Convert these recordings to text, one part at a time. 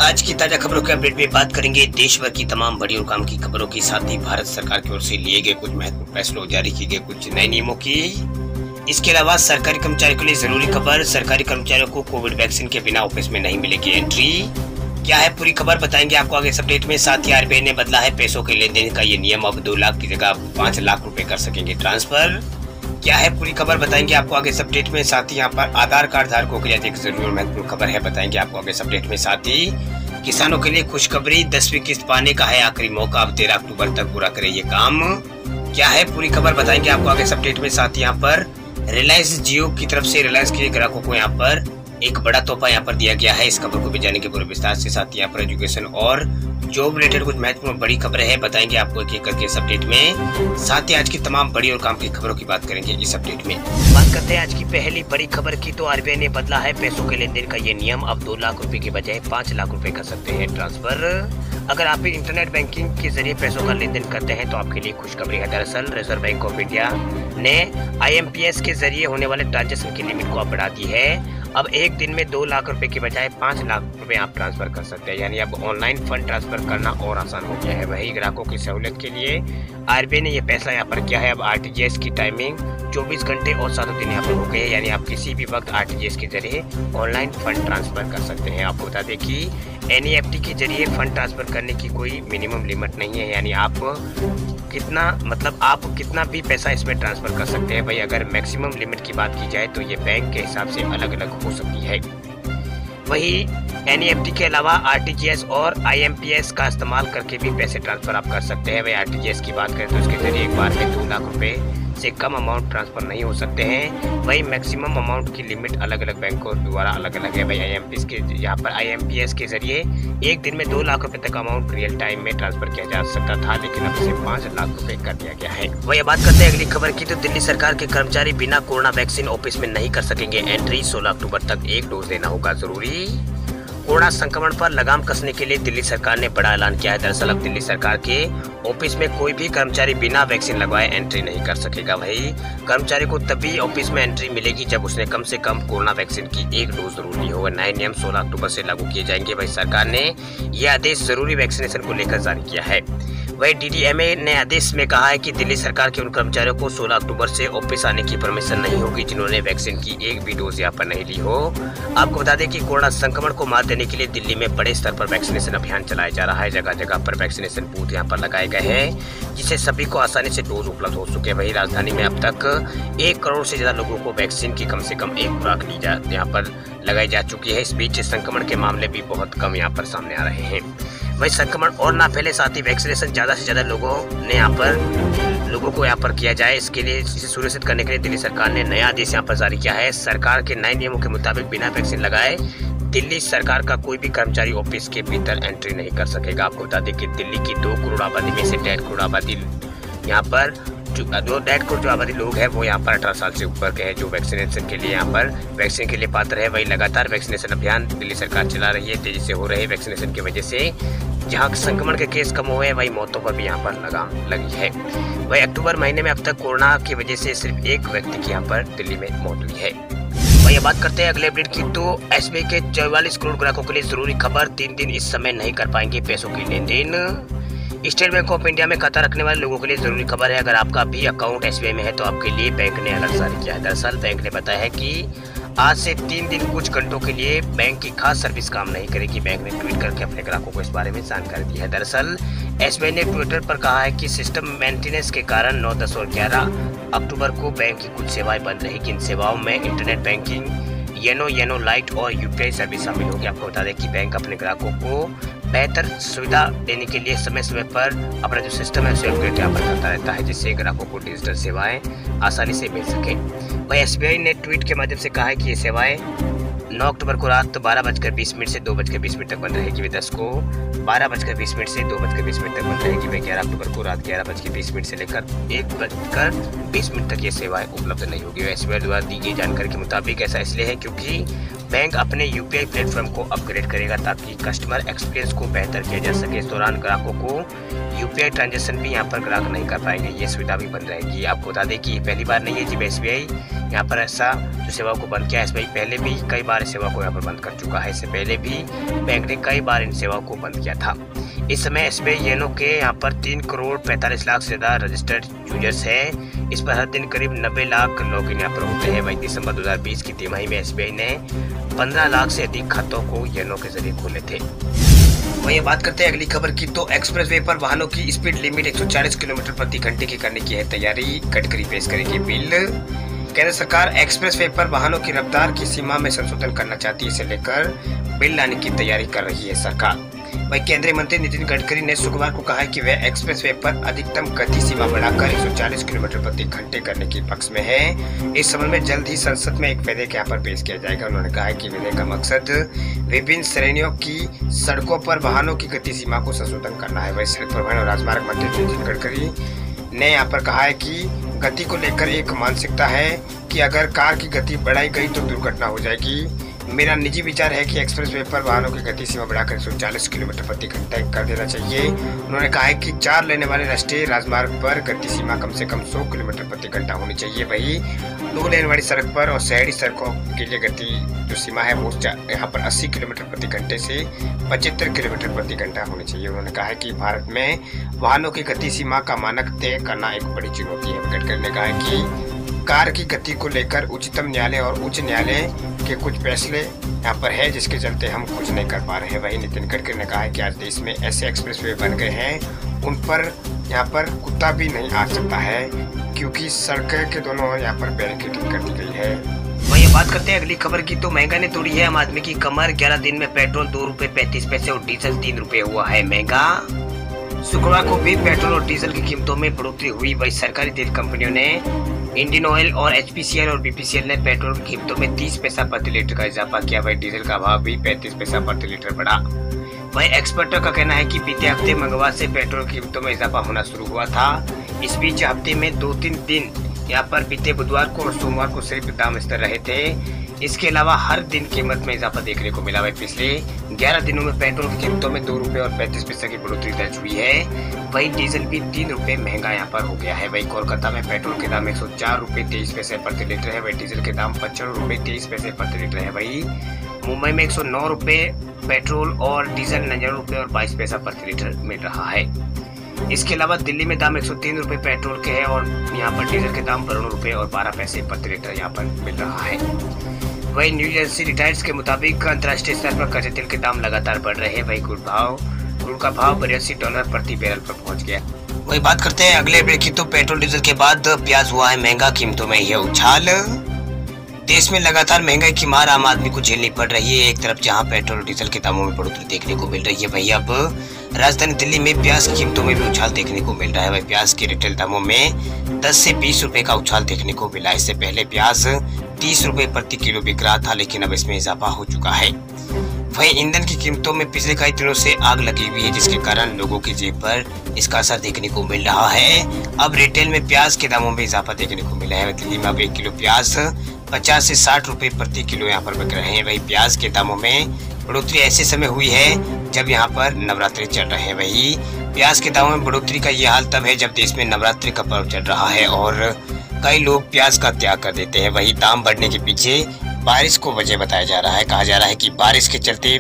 आज की ताजा खबरों के अपडेट में बात करेंगे देश भर की तमाम बड़ी और काम की खबरों के साथ ही भारत सरकार की ओर से लिए गए कुछ महत्वपूर्ण फैसलों, जारी किए गए कुछ नए नियमों की। इसके अलावा सरकारी कर्मचारियों के लिए जरूरी खबर, सरकारी कर्मचारियों को कोविड वैक्सीन के बिना ऑफिस में नहीं मिलेगी एंट्री। क्या है पूरी खबर बताएंगे आपको आगे इस अपडेट में। साथ ही आरबीआई ने बदला है पैसों के लेन देन का ये नियम, अब 2 लाख की जगह 5 लाख रुपए कर सकेंगे ट्रांसफर। क्या है पूरी खबर बताएंगे आपको आगे इस अपडेट में। साथ ही यहाँ पर आधार कार्ड धारकों के लिए एक जरूरी और महत्वपूर्ण खबर है, बताएंगे आपको आगे इस अपडेट में। साथ ही किसानों के लिए खुशखबरी, 10वीं किस्त पाने का है आखिरी मौका, अब 13 अक्टूबर तक पूरा करें ये काम। क्या है पूरी खबर बताएंगे आपको आगे इस अपडेट में। साथ ही यहाँ पर रिलायंस जियो की तरफ से रिलायंस के ग्राहकों को यहाँ पर एक बड़ा तोहफा यहाँ पर दिया गया है, इस खबर को भी जानेंगे पूरे विस्तार से। साथ ही यहाँ पर एजुकेशन और जॉब रिलेटेड कुछ महत्वपूर्ण बड़ी खबरें हैं, बताएंगे आपको एक एक करके इस अपडेट में। साथ ही आज की तमाम बड़ी और काम की खबरों की बात करेंगे इस अपडेट में। बात करते हैं आज की पहली बड़ी खबर की, तो आरबीआई ने बदला है पैसों के लेन देन का ये नियम, अब 2 लाख रुपए की बजाय 5 लाख रुपए कर सकते हैं ट्रांसफर। अगर आप इंटरनेट बैंकिंग के जरिए पैसों का लेन देन करते हैं तो आपके लिए खुशखबरी है। दरअसल रिजर्व बैंक ऑफ इंडिया ने IMPS के जरिए होने वाले ट्रांजेक्शन की लिमिट को अब बढ़ा दी है। अब एक दिन में 2 लाख रुपए की बजाय 5 लाख रुपए आप ट्रांसफर कर सकते हैं, यानी अब ऑनलाइन फंड ट्रांसफर करना और आसान हो गया है। वही ग्राहकों की सहूलियत के लिए आरबीआई ने ये फैसला यहाँ पर किया है। अब RTGS की टाइमिंग 24 घंटे और 7 दिन यहाँ पर हो गई है, यानी आप किसी भी वक्त RTGS के जरिए ऑनलाइन फंड ट्रांसफर कर सकते हैं। आपको बता दें कि NEFT के जरिए फंड ट्रांसफर करने की कोई मिनिमम लिमिट नहीं है, यानी आप कितना भी पैसा इसमें ट्रांसफर कर सकते हैं। भाई अगर मैक्सिमम लिमिट की बात की जाए तो ये बैंक के हिसाब से अलग अलग हो सकती है। वही NEFT के अलावा RTGS और IMPS का इस्तेमाल करके भी पैसे ट्रांसफर आप कर सकते हैं। वही RTGS की बात करें तो इसके जरिए एक बार में 2 लाख रुपए से कम अमाउंट ट्रांसफर नहीं हो सकते हैं। वही मैक्सिमम अमाउंट की लिमिट अलग अलग बैंकों द्वारा अलग अलग है। भाई IMPS के जरिए एक दिन में 2 लाख रुपए तक अमाउंट रियल टाइम में ट्रांसफर किया जा सकता था, लेकिन अब इसे 5 लाख रुपए कर दिया गया है। वही बात करते हैं अगली खबर की, तो दिल्ली सरकार के कर्मचारी बिना कोरोना वैक्सीन ऑफिस में नहीं कर सकेंगे एंट्री, 16 अक्टूबर तक 1 डोज देना होगा जरूरी। कोरोना संक्रमण पर लगाम कसने के लिए दिल्ली सरकार ने बड़ा ऐलान किया है। दरअसल अब दिल्ली सरकार के ऑफिस में कोई भी कर्मचारी बिना वैक्सीन लगवाए एंट्री नहीं कर सकेगा। वही कर्मचारी को तभी ऑफिस में एंट्री मिलेगी जब उसने कम से कम कोरोना वैक्सीन की 1 डोज जरूर ली होगा। नए नियम 16 अक्टूबर से लागू किए जाएंगे। वही सरकार ने यह आदेश जरूरी वैक्सीनेशन को लेकर जारी किया है। वही DDMA ने आदेश में कहा है कि दिल्ली सरकार के उन कर्मचारियों को 16 अक्टूबर से ऑफिस आने की परमिशन नहीं होगी जिन्होंने वैक्सीन की 1 भी डोज यहाँ पर नहीं ली हो। आपको बता दें कि कोरोना संक्रमण को मात देने के लिए दिल्ली में बड़े स्तर पर वैक्सीनेशन अभियान चलाया जा रहा है। जगह जगह पर वैक्सीनेशन बूथ यहाँ पर लगाए गए हैं, जिससे सभी को आसानी से डोज उपलब्ध हो चुके हैं। वही राजधानी में अब तक 1 करोड़ से ज्यादा लोगों को वैक्सीन की कम से कम 1 खुराक यहाँ पर लगाई जा चुकी है। इस बीच संक्रमण के मामले भी बहुत कम यहाँ पर सामने आ रहे हैं। वही संक्रमण और ना फैले, साथ ही वैक्सीनेशन ज्यादा से ज्यादा लोगों को यहाँ पर किया जाए, इसके लिए इसे सुनिश्चित करने के लिए दिल्ली सरकार ने नया आदेश यहाँ पर जारी किया है। सरकार के नए नियमों के मुताबिक बिना वैक्सीन लगाए दिल्ली सरकार का कोई भी कर्मचारी ऑफिस के भीतर एंट्री नहीं कर सकेगा। आपको बता दें कि दिल्ली की 2 करोड़ आबादी में से 1.5 करोड़ आबादी यहाँ पर जो 1.5 करोड़ जो आबादी लोग हैं वो यहाँ पर 18 साल से ऊपर के हैं, जो वैक्सीनेशन के लिए यहाँ पर वैक्सीन के लिए पात्र है। वही लगातार वैक्सीनेशन अभियान दिल्ली सरकार चला रही है। तेजी से हो रहे वैक्सीनेशन की वजह से जहाँ संक्रमण के केस कम हुए हैं, वही मौतों पर भी यहाँ पर लगाम लगी है। वही अक्टूबर महीने में अब तक कोरोना की वजह से सिर्फ 1 व्यक्ति की यहाँ पर दिल्ली में मौत हुई है। वही बात करते हैं अगले अपडेट की, तो SBI के 44 करोड़ ग्राहकों के लिए जरूरी खबर, 3 दिन इस समय नहीं कर पाएंगे पैसों की लेन देन। स्टेट बैंक ऑफ इंडिया में खाता रखने वाले लोगों के लिए जरूरी खबर है। अगर आपका भी अकाउंट SBI में है तो आपके लिए बैंक ने अलर्ट जारी किया है। दरअसल बैंक ने बताया है कि आज से 3 दिन कुछ घंटों के लिए बैंक की खास सर्विस काम नहीं करेगी। बैंक ने ट्वीट करके अपने ग्राहकों को इस बारे में जानकारी दी है। दरअसल SBI ने ट्विटर पर कहा है कि सिस्टम मेंटेनेंस के कारण 9, 10 और 11 अक्टूबर को बैंक की कुछ सेवाएं बंद रहेगी। इन सेवाओं में इंटरनेट बैंकिंग, येनो लाइट और UPI सर्विस शामिल होगी। आपको बता दें कि बैंक अपने ग्राहकों को बेहतर सुविधा देने के लिए समय समय पर अपना जो सिस्टम है उसे अपग्रेड यहाँ पर करता रहता है, जिससे ग्राहकों को डिजिटल सेवाएं आसानी से मिल सके। वही SBI ने ट्वीट के माध्यम से कहा है कि ये सेवाएं 9 अक्टूबर को रात 12:20 से 2:20 तक बंद रहेगी। वे 10 को 12:20 से 2:20 तक बंद रहेगी। वे 11 अक्टूबर को रात 11:20 से लेकर 1:20 तक ये सेवाएं उपलब्ध नहीं होगी। SBI द्वारा दी गई जानकारी के मुताबिक ऐसा इसलिए है क्योंकि बैंक अपने UPI प्लेटफॉर्म को अपग्रेड करेगा ताकि कस्टमर एक्सपीरियंस को बेहतर किया जा सके। इस दौरान ग्राहकों को UPI ट्रांजेक्शन भी यहाँ पर ग्राहक नहीं कर पाएंगे, ये सुविधा भी बंद रहेगी। आपको बता दें कि ये पहली बार नहीं है जब SBI यहाँ पर ऐसा जो सेवाओं को बंद किया। SBI पहले भी कई बार बार इस सेवा को यहाँ पर बंद कर चुका है। इससे पहले भी बैंक ने कई बार इन सेवाओं को बंद किया था। इस समय एसबीआई योनो के यहाँ पर 3 करोड़ 45 लाख से ज्यादा रजिस्टर्ड यूजर्स हैं। इस पर हर दिन करीब 90 लाख लॉगिन यहाँ पर होते हैं। वही दिसंबर 2020 की तिमाही में एसबीआई ने 15 लाख से अधिक खातों को योनो के जरिए खोले थे। वही बात करते हैं अगली खबर की, तो एक्सप्रेसवे पर वाहनों की स्पीड लिमिट 140 किलोमीटर प्रति घंटे की करने की है तैयारी। गडकरी पेश करेंगे बिल। केंद्र सरकार एक्सप्रेसवे पर वाहनों की रफ्तार की सीमा में संशोधन करना चाहती है। इसे लेकर बिल लाने की तैयारी कर रही है सरकार। वही केंद्रीय मंत्री नितिन गडकरी ने शुक्रवार को कहा कि वह एक्सप्रेसवे पर अधिकतम गति सीमा बढ़ाकर 140 किलोमीटर प्रति घंटे करने के पक्ष में है। इस संबंध में जल्द ही संसद में एक विधेयक यहाँ पर पेश किया जाएगा। उन्होंने कहा कि विधेयक का मकसद विभिन्न श्रेणियों की सड़कों पर वाहनों की गति सीमा को संशोधन करना है। वही सड़क परिवहन और राजमार्ग मंत्री नितिन गडकरी ने यहाँ पर कहा है कि गति को लेकर एक मानसिकता है कि अगर कार की गति बढ़ाई गई तो दुर्घटना हो जाएगी। मेरा निजी विचार है कि एक्सप्रेसवे पर वाहनों की गति सीमा बढ़ाकर 140 किलोमीटर प्रति घंटे कर देना चाहिए। उन्होंने कहा है कि 4 लेने वाले राष्ट्रीय राजमार्ग पर गति सीमा कम से कम 100 किलोमीटर प्रति घंटा होनी चाहिए। वही 2 लेन वाली सड़क पर और शहरी सड़कों के लिए गति जो सीमा है वो यहाँ पर 80 किलोमीटर प्रति घंटे से 75 किलोमीटर प्रति घंटा होनी चाहिए। उन्होंने कहा है कि भारत में वाहनों की गति सीमा का मानक तय करना एक बड़ी चुनौती है। गडकरी ने कहा है कि कार की गति को लेकर उच्चतम न्यायालय और उच्च न्यायालय के कुछ फैसले यहाँ पर है, जिसके चलते हम कुछ नहीं कर पा रहे हैं। वही नितिन गडकरी ने कहा है कि आज देश में ऐसे एक्सप्रेसवे बन गए हैं उन पर यहाँ पर कुत्ता भी नहीं आ सकता है, क्योंकि सड़कें के दोनों यहाँ पर बैरिकेडिंग कर दी गई है। वही बात करते हैं अगली खबर की, तो महंगाई ने तोड़ी है आम आदमी की कमर। 11 दिन में पेट्रोल 2 रुपए 35 पैसे और डीजल 3 रुपए हुआ है महंगा। शुक्रवार को भी पेट्रोल और डीजल की कीमतों में बढ़ोतरी हुई। वही सरकारी तेल कंपनियों ने इंडियन ऑयल और एचपीसीएल और बीपीसीएल ने पेट्रोल की कीमतों में 30 पैसा प्रति लीटर का इजाफा किया। वही डीजल का भाव भी 35 पैसा प्रति लीटर बढ़ा। वही एक्सपर्टों का कहना है कि बीते हफ्ते मंगलवार से पेट्रोल की कीमतों में इजाफा होना शुरू हुआ था। इस बीच हफ्ते में 2-3 दिन यहाँ पर बीते बुधवार को और सोमवार को सिर्फ दाम स्थिर रहे थे। इसके अलावा हर दिन कीमत में इजाफा देखने को मिला। वही पिछले 11 दिनों में पेट्रोल की कीमतों में 2 रुपए और 35 पैसे की बढ़ोतरी दर्ज हुई है। वही डीजल भी 3 रुपए महंगा यहाँ पर हो गया है। वही कोलकाता में पेट्रोल के दाम 104 रुपए 23 पैसे प्रति लीटर है। वही डीजल के दाम 55 रुपए 23 पैसे प्रति लीटर है। वही मुंबई में 109 रुपए पेट्रोल और डीजल 99 रुपए और 22 पैसा प्रति लीटर मिल रहा है। इसके अलावा दिल्ली में दाम 103 रुपए पेट्रोल के है और यहाँ पर डीजल के दाम 92 रुपए और 12 पैसे प्रति लीटर यहाँ पर मिल रहा है। वही न्यूज एजेंसी रिटायर्स के मुताबिक अंतर्राष्ट्रीय स्तर पर कच्चे तेल के दाम लगातार बढ़ रहे हैं। वही क्रूड का भाव $82 प्रति बैरल पर पहुंच गया। वही बात करते हैं अगले ब्रेक की, तो पेट्रोल डीजल के बाद प्याज हुआ है महंगा, कीमतों में यह उछाल। देश में लगातार महंगाई की मार आम आदमी को झेलनी पड़ रही है। एक तरफ जहां पेट्रोल और डीजल के दामों में बढ़ोतरी देखने को मिल रही है, वहीं अब राजधानी दिल्ली में प्याज की कीमतों में भी उछाल देखने को मिल रहा है। वही प्याज के रिटेल दामों में 10 से 20 रुपए का उछाल देखने को मिला। इससे पहले प्याज 30 रुपए प्रति किलो बिक रहा था, लेकिन अब इसमें इजाफा हो चुका है। वहीं ईंधन की कीमतों में पिछले कई दिनों से आग लगी हुई है, जिसके कारण लोगों की जेब पर इसका असर देखने को मिल रहा है। अब रिटेल में प्याज के दामों में इजाफा देखने को मिला है। दिल्ली में अब 1 किलो प्याज 50 से 60 रुपए प्रति किलो यहाँ पर बिक रहे हैं। वही प्याज के दामों में बढ़ोतरी ऐसे समय हुई है जब यहाँ पर नवरात्रि चल रहे हैं। वही प्याज के दामों में बढ़ोतरी का ये हाल तब है जब देश में नवरात्रि का पर्व चल रहा है और कई लोग प्याज का त्याग कर देते हैं। वही दाम बढ़ने के पीछे बारिश को वजह बताया जा रहा है। कहा जा रहा है कि बारिश के चलते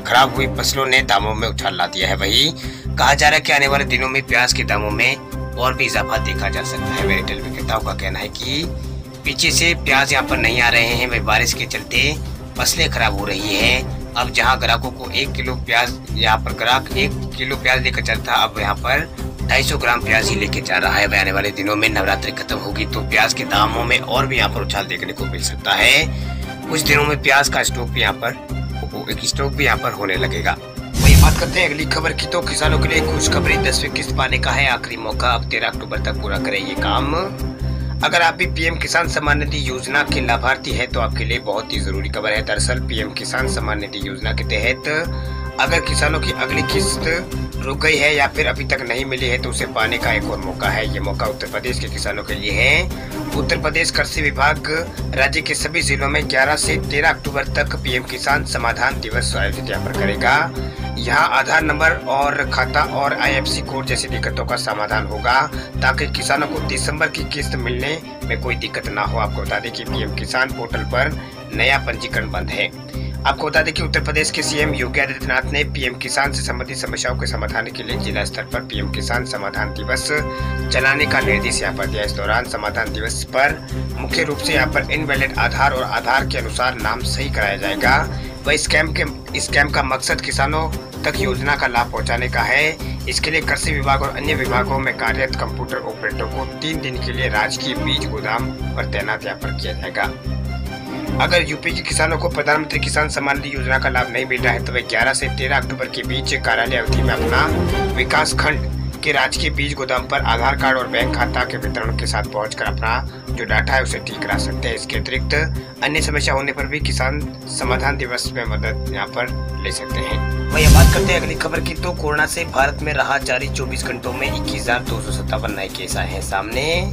खराब हुई फसलों ने दामों में उछाल ला दिया है। वही कहा जा रहा है कि आने वाले दिनों में प्याज के दामों में और भी इजाफा देखा जा सकता है। रिटेल विक्रेताओं का कहना है कि पीछे से प्याज यहाँ पर नहीं आ रहे हैं। वही बारिश के चलते फसलें खराब हो रही है। अब जहाँ ग्राहकों को 1 किलो प्याज यहाँ पर ग्राहक 1 किलो प्याज लेकर चलता, अब यहाँ पर 250 ग्राम प्याज ही लेके जा रहा है। आने वाले दिनों में नवरात्रि खत्म होगी तो प्याज के दामों में और भी यहाँ पर उछाल देखने को मिल सकता है। कुछ दिनों में प्याज का स्टॉक भी यहाँ पर होने लगेगा। वही बात करते हैं अगली खबर की, तो किसानों के लिए खुशखबरी, 10वीं किस्त पाने का है आखिरी मौका। अब 13 अक्टूबर तक पूरा करें ये काम। अगर आप भी पीएम किसान सम्मान निधि योजना के लाभार्थी हैं तो आपके लिए बहुत ही जरूरी खबर है। दरअसल पीएम किसान सम्मान निधि योजना के तहत अगर किसानों की अगली किस्त रुक गई है या फिर अभी तक नहीं मिली है तो उसे पाने का एक और मौका है। ये मौका उत्तर प्रदेश के किसानों के लिए है। उत्तर प्रदेश कृषि विभाग राज्य के सभी जिलों में 11 से 13 अक्टूबर तक पीएम किसान समाधान दिवस आयोजित यहाँ पर करेगा। यहाँ आधार नंबर और खाता और IFSC कोड जैसी दिक्कतों का समाधान होगा, ताकि किसानों को दिसंबर की किस्त मिलने में कोई दिक्कत ना हो। आपको बता दें कि PM किसान पोर्टल पर नया पंजीकरण बंद है। आपको बता दें कि उत्तर प्रदेश के CM योगी आदित्यनाथ ने PM किसान से संबंधित समस्याओं के समाधान के लिए जिला स्तर पर PM किसान समाधान दिवस चलाने का निर्देश यहाँ पर दिया। इस दौरान समाधान दिवस पर मुख्य रूप से यहाँ पर इनवैलिड आधार और आधार के अनुसार नाम सही कराया जाएगा। वह स्कैम का मकसद किसानों तक योजना का लाभ पहुंचाने का है। इसके लिए कृषि विभाग और अन्य विभागों में कार्यरत कंप्यूटर ऑपरेटर को 3 दिन के लिए राजकीय बीज गोदाम पर तैनात यहाँ पर किया जाएगा। अगर यूपी के किसानों को प्रधानमंत्री किसान सम्मान निधि योजना का लाभ नहीं मिल रहा है तो वे 11 से 13 अक्टूबर के बीच कार्यालय अवधि में अपना विकास खंड के राजकीय बीज गोदाम पर आधार कार्ड और बैंक खाता के वितरण के साथ पहुंचकर अपना जो डाटा है उसे ठीक करा सकते हैं। इसके अतिरिक्त अन्य समस्या होने पर भी किसान समाधान दिवस में मदद यहाँ पर ले सकते हैं। वही बात करते हैं अगली खबर की, तो कोरोना से भारत में राहत जारी। 24 घंटों में 21,257 नए केस आए हैं सामने।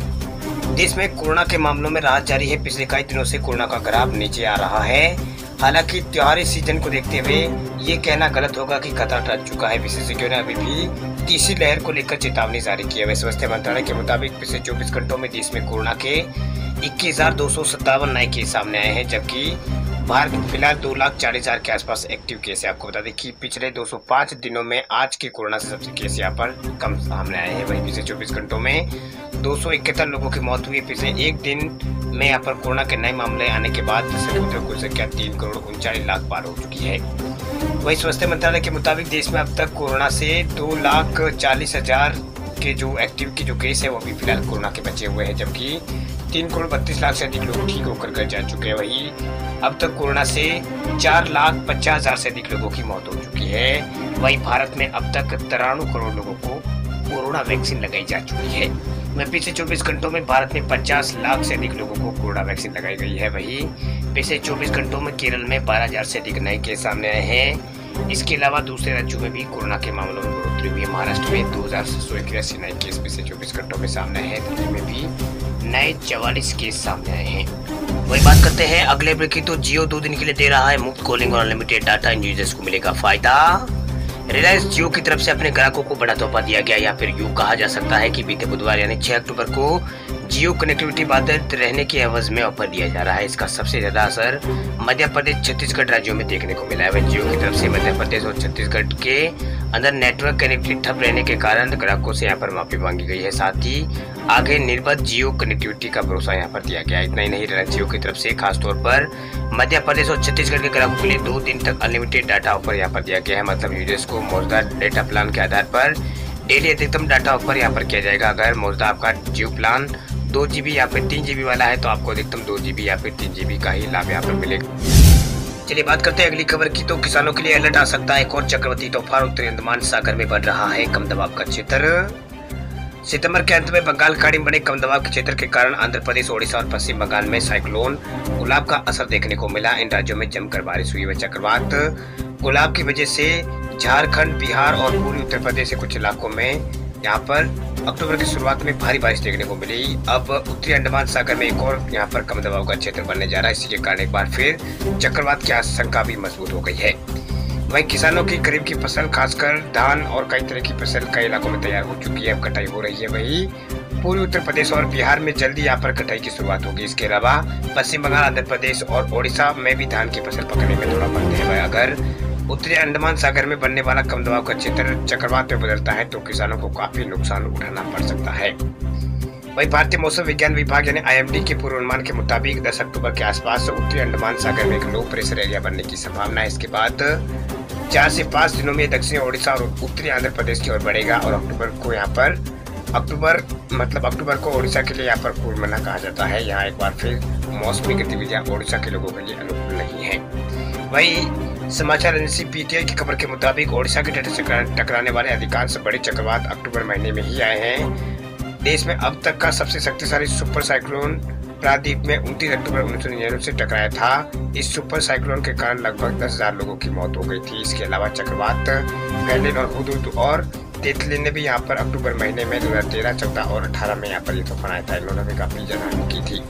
देश में कोरोना के मामलों में राहत जारी है। पिछले कई दिनों से कोरोना का ग्राफ नीचे आ रहा है। हालांकि त्योहारी सीजन को देखते हुए ये कहना गलत होगा कि खतरा टल चुका है। विशेषज्ञों ने अभी भी तीसरी लहर को लेकर चेतावनी जारी की है। स्वास्थ्य मंत्रालय के मुताबिक पिछले 24 घंटों में देश में कोरोना के 21,257 नए केस सामने आए हैं, जबकि भारत में फिलहाल 2,40,000 के आसपास एक्टिव केस है। आपको बता दें कि पिछले 205 दिनों में आज के कोरोना से सबसे केस यहाँ पर कम सामने आए हैं। वहीं पिछले 24 घंटों में 271 लोगों की मौत हुई। पिछले एक दिन में यहाँ पर कोरोना के नए मामले आने के बाद संक्रमितों की संख्या 3,39,00,000 पार हो चुकी है। वहीं स्वास्थ्य मंत्रालय के मुताबिक देश में अब तक कोरोना से 2,40,000 के जो एक्टिव के जो केस है वो अभी फिलहाल कोरोना के बचे हुए हैं, जबकि 3,32,00,000 से अधिक लोग ठीक होकर घर जा चुके हैं। वहीं अब तक कोरोना से 4,50,000 से अधिक लोगों की मौत हो चुकी है। वहीं भारत में अब तक 93 करोड़ लोगों को कोरोना वैक्सीन लगाई जा चुकी है। वहीं पिछले 24 घंटों में भारत में 50 लाख से अधिक लोगों को कोरोना वैक्सीन लगाई गई है। वहीं पिछले 24 घंटों में केरल में 12,000 से अधिक नए केस सामने आए हैं। इसके अलावा दूसरे राज्यों में भी कोरोना के मामलों में बढ़ोतरी हुई है। महाराष्ट्र में 2,781 नए केस पिछले 24 घंटों में सामने आए हैं। दिल्ली में भी नए 44 केस सामने आए हैं। वही बात करते हैं अगले ब्रेक की, तो जियो 2 दिन के लिए दे रहा है मुफ्त कॉलिंग और अनलिमिटेड डाटा। इन यूजर्स को मिलेगा फायदा। रिलायंस जियो की तरफ से अपने ग्राहकों को बड़ा तोहफा दिया गया, या फिर यूं कहा जा सकता है कि बीते बुधवार यानी 6 अक्टूबर को जियो कनेक्टिविटी बाधित रहने के एवज में ऑफर दिया जा रहा है। इसका सबसे ज्यादा असर मध्य प्रदेश, छत्तीसगढ़ राज्यों में देखने को मिला है। वह जियो की तरफ से मध्य प्रदेश और छत्तीसगढ़ के अंदर नेटवर्क कनेक्टिविटी ठप रहने के कारण ग्राहकों से यहाँ पर माफी मांगी गई है। साथ ही आगे निर्बाध जियो कनेक्टिविटी का भरोसा यहाँ पर दिया गया। इतना ही नहीं, रिलायंस जियो की तरफ से खासतौर पर मध्य प्रदेश और छत्तीसगढ़ के ग्राहकों के लिए 2 दिन तक अनलिमिटेड डाटा ऑफर यहाँ पर दिया गया है। मतलब यूजर्स को मौजूदा डेटा प्लान के आधार पर डेली अधिकतम डाटा ऑफर यहाँ पर किया जाएगा। अगर मौजूदा आपका जियो प्लान 2 GB या फिर 3 GB वाला है तो आपको अधिकतम 2 GB या फिर 3 GB का ही लाभ यहाँ पर मिलेगा। चलिए बात करते हैं अगली खबर की, तो किसानों के लिए अलर्ट आ सकता है। एक और चक्रवाती तूफान उत्तरी अंडमान सागर में बन रहा है कम दबाव का क्षेत्र। सितंबर के अंत में बंगाल खाड़ी में बने कम दबाव के क्षेत्र के कारण आंध्र प्रदेश, ओडिशा और पश्चिम बंगाल में साइक्लोन गुलाब का असर देखने को मिला। इन राज्यों में जमकर बारिश हुई है। चक्रवात गुलाब की वजह से झारखंड, बिहार और पूर्वी उत्तर प्रदेश के कुछ इलाकों में यहाँ पर अक्टूबर की शुरुआत में भारी बारिश देखने को मिली। अब उत्तरी अंडमान सागर में एक और यहाँ पर कम दबाव का क्षेत्र बनने जा रहा है। इसी के कारण एक बार फिर चक्रवात की आशंका भी मजबूत हो गई है। वहीं किसानों की खरीफ की फसल, खासकर धान और कई तरह की फसल कई इलाकों में तैयार हो चुकी है, अब कटाई हो रही है। वहीं पूर्वी उत्तर प्रदेश और बिहार में जल्दी यहाँ पर कटाई की शुरुआत होगी। इसके अलावा पश्चिम बंगाल, आंध्र प्रदेश और ओडिशा में भी धान की फसल पकने में थोड़ा वक्त है। अगर उत्तरी अंडमान सागर में बनने वाला कम दबाव का क्षेत्र चक्रवात में बदलता है तो किसानों को काफी नुकसान उठाना पड़ सकता है। वहीं भारतीय मौसम विज्ञान विभाग यानी IMD के पूर्वानुमान के मुताबिक 10 अक्टूबर के आसपास उत्तरी अंडमान सागर में एक लो प्रेशर एरिया बनने की संभावना है। इसके बाद 4 से 5 दिनों में दक्षिणी ओडिशा और उत्तरी आंध्र प्रदेश की ओर बढ़ेगा और अक्टूबर को ओडिशा के लिए यहाँ पर पूर्णिमा कहा जाता है। यहाँ एक बार फिर मौसमी गतिविधियां ओडिशा के लोगों के लिए अनुकूल नहीं है। वहीं समाचार एजेंसी PTI की खबर के मुताबिक ओडिशा के तट से टकराने वाले अधिकांश बड़े चक्रवात अक्टूबर महीने में ही आए हैं। देश में अब तक का सबसे शक्तिशाली सुपर साइक्लोन प्रायद्वीप में 29 अक्टूबर 1999 से टकराया था। इस सुपर साइक्लोन के कारण लगभग 10,000 लोगों की मौत हो गई थी। इसके अलावा चक्रवात फैलिन और हुदहुद और तितली ने भी यहाँ पर अक्टूबर महीने में 2013, 14 और 18 में यहाँ पर ये तूफान आया था। इन्होंने भी काफी जनहानि की थी।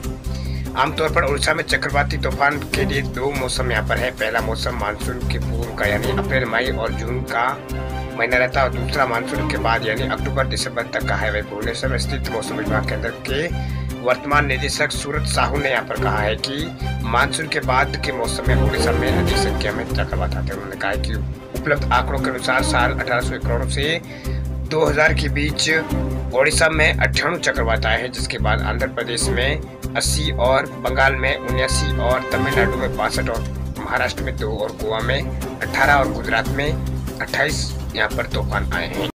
आमतौर पर उड़ीसा में चक्रवाती तूफान के लिए दो मौसम यहाँ पर है। पहला मौसम मानसून के पूर्व का यानी अप्रैल मई और जून का महीना रहता है और दूसरा मानसून के बाद यानी अक्टूबर दिसंबर तक का है। वही भुवनेश्वर में स्थित मौसम विभाग केंद्र के वर्तमान निदेशक सूरज साहू ने यहाँ पर कहा है कि मानसून के बाद के मौसम में उड़ीसा में अधिक संख्या में चक्रवात आते हैं। उन्होंने कहा कि उपलब्ध आंकड़ों के अनुसार साल 1800 करोड़ से 2000 के बीच ओडिशा में 98 चक्रवात आए हैं, जिसके बाद आंध्र प्रदेश में 80 और बंगाल में 79 और तमिलनाडु में 62 और महाराष्ट्र में 2 और गोवा में 18 और गुजरात में 28 यहाँ पर तूफान आए हैं।